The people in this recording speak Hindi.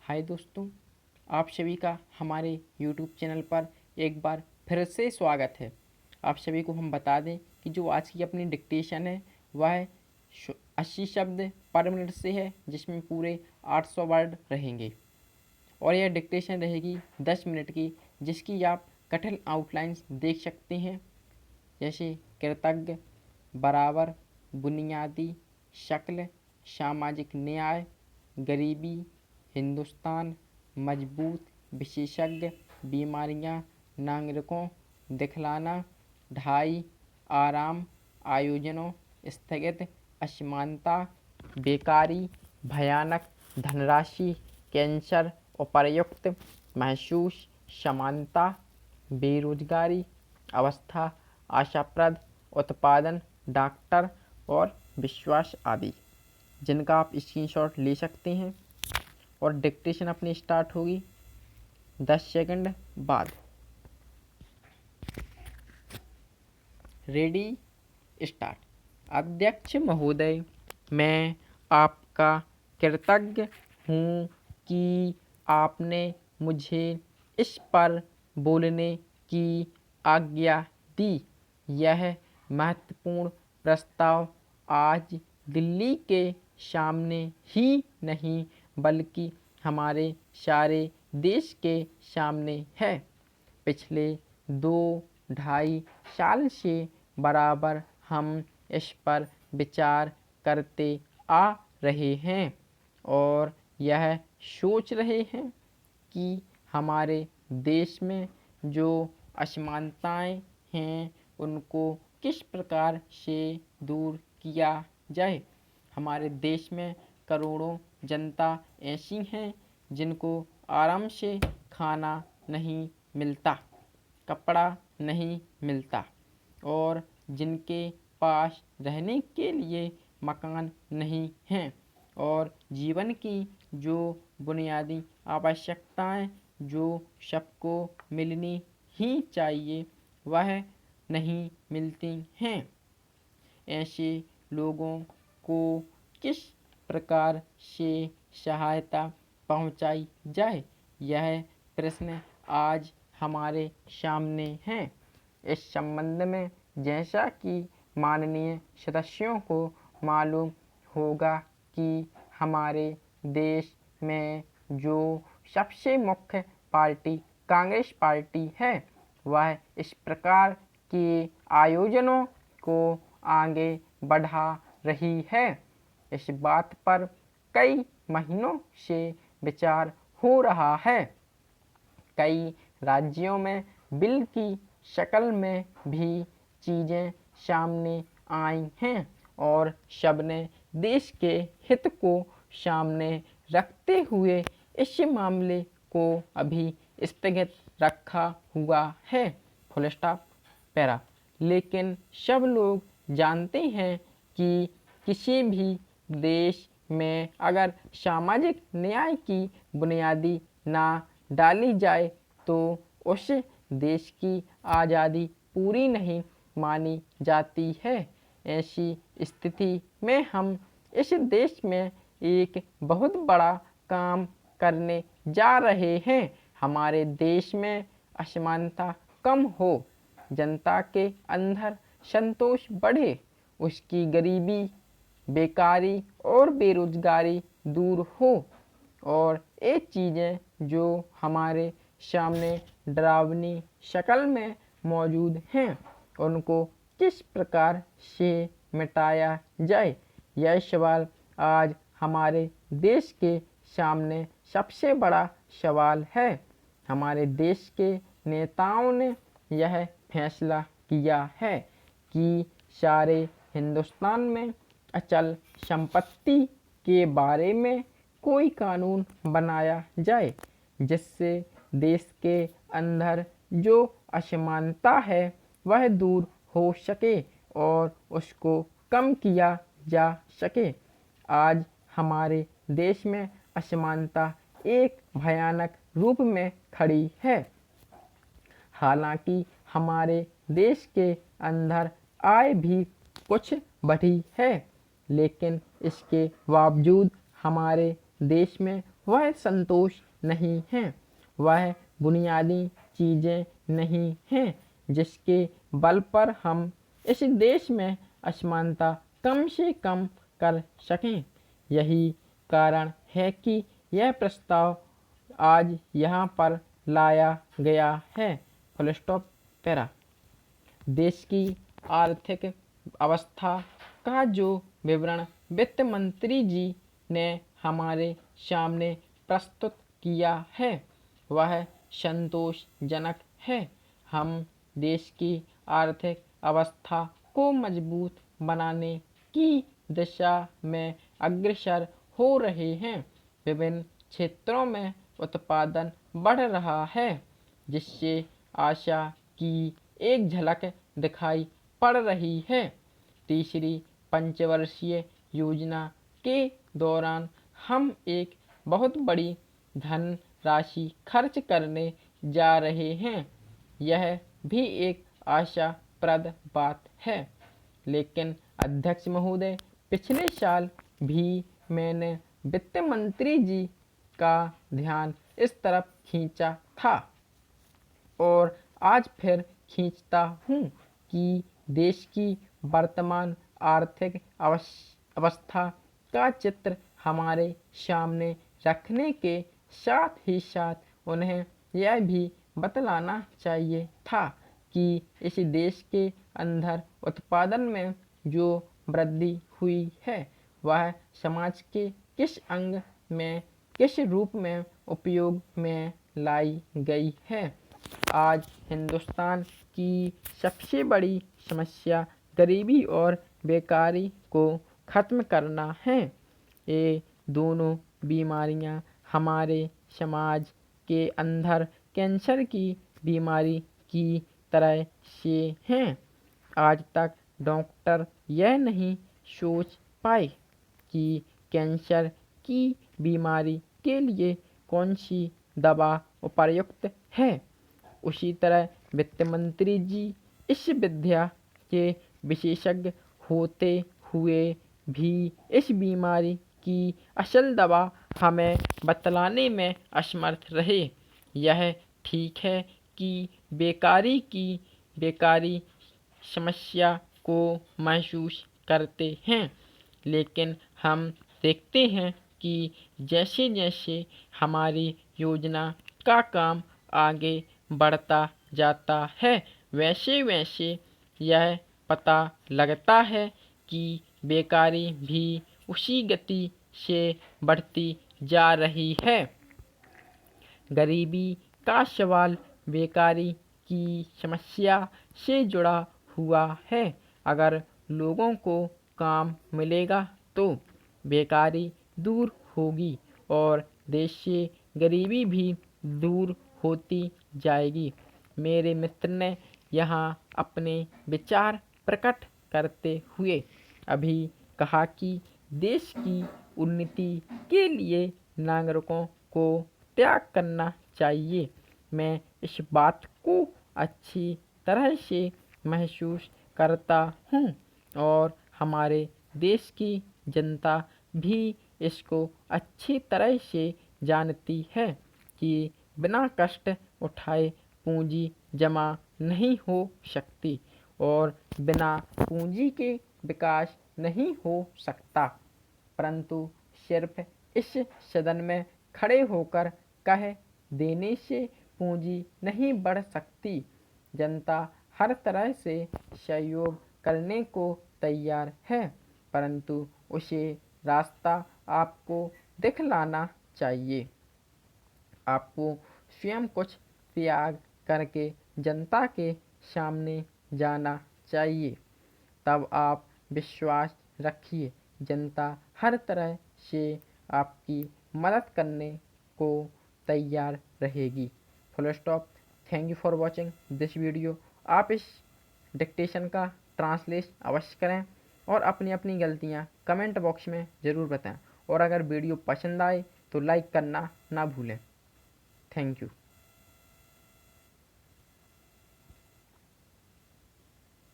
हाय दोस्तों, आप सभी का हमारे YouTube चैनल पर एक बार फिर से स्वागत है। आप सभी को हम बता दें कि जो आज की अपनी डिक्टेशन है वह 80 शब्द पर मिनट से है, जिसमें पूरे 800 वर्ड रहेंगे और यह डिक्टेशन रहेगी 10 मिनट की, जिसकी आप कठिन आउटलाइंस देख सकते हैं, जैसे कृतज्ञ, बराबर, बुनियादी, शक्ल, सामाजिक न्याय, गरीबी, हिंदुस्तान, मजबूत, विशेषज्ञ, बीमारियां, नागरिकों, दिखलाना, ढाई, आराम, आयोजनों, स्थगित, असमानता, बेकारी, भयानक, धनराशि, कैंसर, उपर्युक्त, महसूस, समानता, बेरोजगारी, अवस्था, आशाप्रद, उत्पादन, डॉक्टर और विश्वास आदि, जिनका आप स्क्रीनशॉट ले सकते हैं। और डिक्टेशन अपनी स्टार्ट होगी 10 सेकंड बाद। Ready, start. अध्यक्ष महोदय, मैं आपका कृतज्ञ हूँ कि आपने मुझे इस पर बोलने की आज्ञा दी। यह महत्वपूर्ण प्रस्ताव आज दिल्ली के सामने ही नहीं बल्कि हमारे सारे देश के सामने है। पिछले 2-2.5 साल से बराबर हम इस पर विचार करते आ रहे हैं और यह सोच रहे हैं कि हमारे देश में जो असमानताएं हैं उनको किस प्रकार से दूर किया जाए। हमारे देश में करोड़ों जनता ऐसी हैं जिनको आराम से खाना नहीं मिलता, कपड़ा नहीं मिलता और जिनके पास रहने के लिए मकान नहीं हैं और जीवन की जो बुनियादी आवश्यकताएं जो सबको मिलनी ही चाहिए वह नहीं मिलती हैं। ऐसे लोगों को किस प्रकार से सहायता पहुंचाई जाए, यह प्रश्न आज हमारे सामने है। इस संबंध में जैसा कि माननीय सदस्यों को मालूम होगा कि हमारे देश में जो सबसे मुख्य पार्टी कांग्रेस पार्टी है वह इस प्रकार के आयोजनों को आगे बढ़ा रही है। इस बात पर कई महीनों से विचार हो रहा है। कई राज्यों में बिल की शक्ल में भी चीज़ें सामने आई हैं और सबने देश के हित को सामने रखते हुए इस मामले को अभी स्थगित रखा हुआ है। Full stop para. लेकिन सब लोग जानते हैं कि किसी भी देश में अगर सामाजिक न्याय की बुनियादी ना डाली जाए तो उस देश की आज़ादी पूरी नहीं मानी जाती है। ऐसी स्थिति में हम इस देश में एक बहुत बड़ा काम करने जा रहे हैं। हमारे देश में असमानता कम हो, जनता के अंदर संतोष बढ़े, उसकी गरीबी, बेकारी और बेरोजगारी दूर हो और ये चीज़ें जो हमारे सामने डरावनी शक्ल में मौजूद हैं उनको किस प्रकार से मिटाया जाए, यह सवाल आज हमारे देश के सामने सबसे बड़ा सवाल है। हमारे देश के नेताओं ने यह फैसला किया है कि सारे हिंदुस्तान में अचल संपत्ति के बारे में कोई कानून बनाया जाए जिससे देश के अंदर जो असमानता है वह दूर हो सके और उसको कम किया जा सके। आज हमारे देश में असमानता एक भयानक रूप में खड़ी है। हालांकि हमारे देश के अंदर आय भी कुछ बढ़ी है, लेकिन इसके बावजूद हमारे देश में वह संतोष नहीं है, वह बुनियादी चीज़ें नहीं हैं जिसके बल पर हम इस देश में असमानता कम से कम कर सकें। यही कारण है कि यह प्रस्ताव आज यहाँ पर लाया गया है। Full stop para. देश की आर्थिक अवस्था का जो विवरण वित्त मंत्री जी ने हमारे सामने प्रस्तुत किया है वह संतोषजनक है। हम देश की आर्थिक अवस्था को मजबूत बनाने की दिशा में अग्रसर हो रहे हैं। विभिन्न क्षेत्रों में उत्पादन बढ़ रहा है जिससे आशा की एक झलक दिखाई पड़ रही है। तीसरी पंचवर्षीय योजना के दौरान हम एक बहुत बड़ी धनराशि खर्च करने जा रहे हैं। यह भी एक आशाप्रद बात है। लेकिन अध्यक्ष महोदय, पिछले साल भी मैंने वित्त मंत्री जी का ध्यान इस तरफ खींचा था और आज फिर खींचता हूँ कि देश की वर्तमान आर्थिक अवस्था का चित्र हमारे सामने रखने के साथ ही साथ उन्हें यह भी बतलाना चाहिए था कि इस देश के अंदर उत्पादन में जो वृद्धि हुई है वह समाज के किस अंग में किस रूप में उपयोग में लाई गई है। आज हिंदुस्तान की सबसे बड़ी समस्या गरीबी और बेकारी को ख़त्म करना है। ये दोनों बीमारियां हमारे समाज के अंदर कैंसर की बीमारी की तरह से हैं। आज तक डॉक्टर यह नहीं सोच पाए कि कैंसर की बीमारी के लिए कौन सी दवा उपयुक्त है। उसी तरह वित्त मंत्री जी इस विद्या के विशेषज्ञ होते हुए भी इस बीमारी की असल दवा हमें बतलाने में असमर्थ रहे। यह ठीक है कि बेकारी समस्या को महसूस करते हैं, लेकिन हम देखते हैं कि जैसे जैसे हमारी योजना का काम आगे बढ़ता जाता है वैसे वैसे यह पता लगता है कि बेकारी भी उसी गति से बढ़ती जा रही है। गरीबी का सवाल बेकारी की समस्या से जुड़ा हुआ है। अगर लोगों को काम मिलेगा तो बेकारी दूर होगी और देश से गरीबी भी दूर होती जाएगी। मेरे मित्र ने यहाँ अपने विचार प्रकट करते हुए अभी कहा कि देश की उन्नति के लिए नागरिकों को त्याग करना चाहिए। मैं इस बात को अच्छी तरह से महसूस करता हूँ और हमारे देश की जनता भी इसको अच्छी तरह से जानती है कि बिना कष्ट उठाए पूंजी जमा नहीं हो सकती और बिना पूंजी के विकास नहीं हो सकता। परंतु सिर्फ इस सदन में खड़े होकर कह देने से पूंजी नहीं बढ़ सकती। जनता हर तरह से सहयोग करने को तैयार है, परंतु उसे रास्ता आपको दिखलाना चाहिए। आपको स्वयं कुछ त्याग करके जनता के सामने जाना चाहिए। तब आप विश्वास रखिए, जनता हर तरह से आपकी मदद करने को तैयार रहेगी। Full stop. Thank you for watching this video. आप इस डिक्टेशन का ट्रांसलेट अवश्य करें और अपनी अपनी गलतियां कमेंट बॉक्स में ज़रूर बताएं और अगर वीडियो पसंद आए तो लाइक करना ना भूलें। Thank you.